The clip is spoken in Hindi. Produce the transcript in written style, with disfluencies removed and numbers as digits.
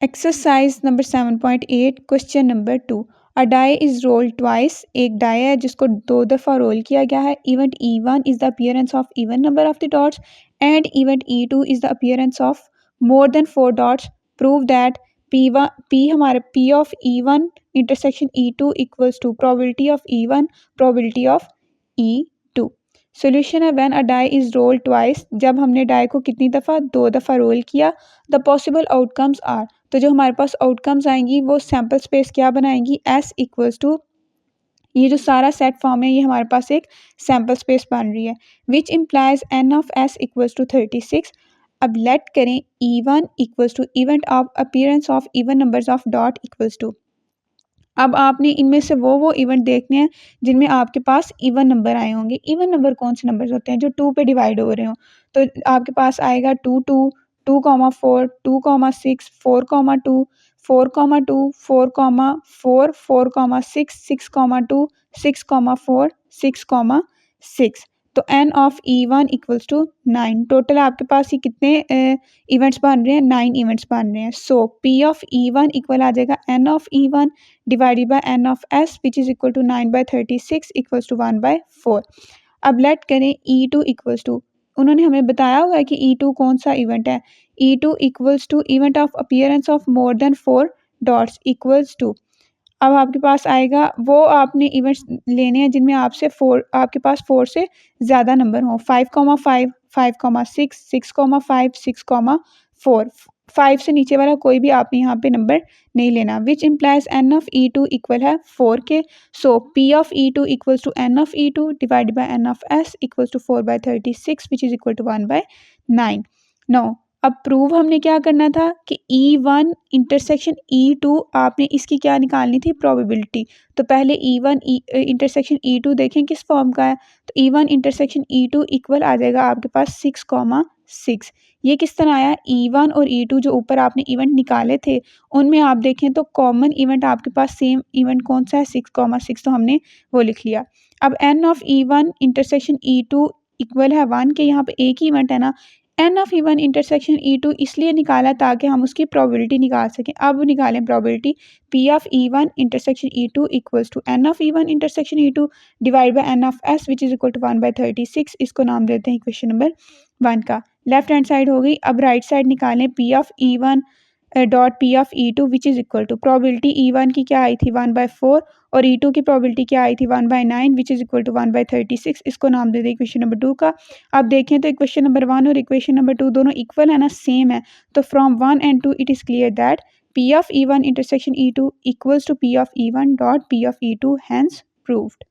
Exercise number 7.8 question number 2। A die is roll twice. एक डाई है जिसको 2 दफ़ा रोल किया गया है। Event E1 is the appearance of even number of the dots and event E2 is the appearance of more than 4 dots. Prove that P हमारे P of E1 intersection E2 equals to probability of E1 probability of E2। Solution है when a die is roll twice, जब हमने डाई को कितनी दफ़ा 2 दफ़ा रोल किया। द पॉसिबल आउटकम्स आर, तो जो हमारे पास आउटकम्स आएंगी वो सैम्पल स्पेस क्या बनाएंगी, S इक्वल्स टू, ये जो सारा सेट फॉर्म है ये हमारे पास एक सैम्पल स्पेस बन रही है, which implies N of S equals to 36। अब लेट करें E1 equals to event of appearance of even numbers of dot equals to. अब आपने इनमें से वो इवेंट देखने हैं जिनमें आपके पास इवन नंबर आए होंगे। इवन नंबर कौन से नंबर्स होते हैं, जो 2 पे डिवाइड हो रहे हो। तो आपके पास आएगा 2 2 2,4 2,6 4,2 4,2 4,4 4,6 6,2 6,4 6,6। तो n of E1 equals to 9। Total आपके पास ये कितने इवेंट्स बन रहे हैं, 9 इवेंट्स बन रहे हैं। So P of E1 equal आ जाएगा n of E1 divided by n of S which is equal to 9/36 equals to 1/4। अब लेट करें E2 इक्वल्स टू, उन्होंने हमें बताया हुआ है कि E2 कौन सा इवेंट है। E2 equals to event of appearance of more than 4 dots equals to. अब आपके पास आएगा वो आपने इवेंट्स लेने हैं जिनमें आपके पास 4 से ज़्यादा नंबर हों। 5,5 5,6 6,5 6,4। 5 से नीचे वाला कोई भी आपने यहाँ पे नंबर नहीं लेना। Which implies N of E2 equal है 4 के। So P of E2 equals to N of E2 divided by N of S equals to 4/36 which is equal to 1/9। No, अब प्रूव हमने क्या करना था कि E1 इंटरसेक्शन E2, आपने इसकी क्या निकालनी थी, प्रोबेबिलिटी। तो पहले E1 इंटरसेक्शन E2 देखें किस फॉर्म का है। तो E1 इंटरसेक्शन E2 इक्वल आ जाएगा आपके पास 6,6। ये किस तरह आया, E1 और E2 जो ऊपर आपने इवेंट निकाले थे उनमें आप देखें तो कॉमन इवेंट आपके पास सेम इवेंट कौन सा है, 6,6, तो हमने वो लिख लिया। अब N of E1 intersection E2 equal है 1 के, यहाँ पे एक ही इवेंट है ना। N of E1 intersection E2 इसलिए निकाला ताकि हम उसकी प्रोबेबिलिटी निकाल सकें। अब निकालें probability. P of E1 intersection E2 equals to N of E1 intersection E2 divide by N of S which is equal to 1/36। इसको नाम देते हैं क्वेश्चन नंबर 1 का। लेफ्ट हैंड साइड हो गई। अब राइट साइड निकालें P of E1 dot P of E2 which is equal to, probability E1 की क्या आई थी 1/4 और E2 की प्रोबेबिलिटी क्या आई थी 1/9 विच इज इक्वल टू 1/36। इसको नाम दे दें इक्वेशन नंबर 2 का। अब देखें तो इक्वेशन नंबर 1 और इक्वेशन नंबर 2 दोनों इक्वल है ना, सेम है। तो from 1 and 2 it is clear that P of E1 intersection E2 equals to P of E1 dot P of E2 hence proved.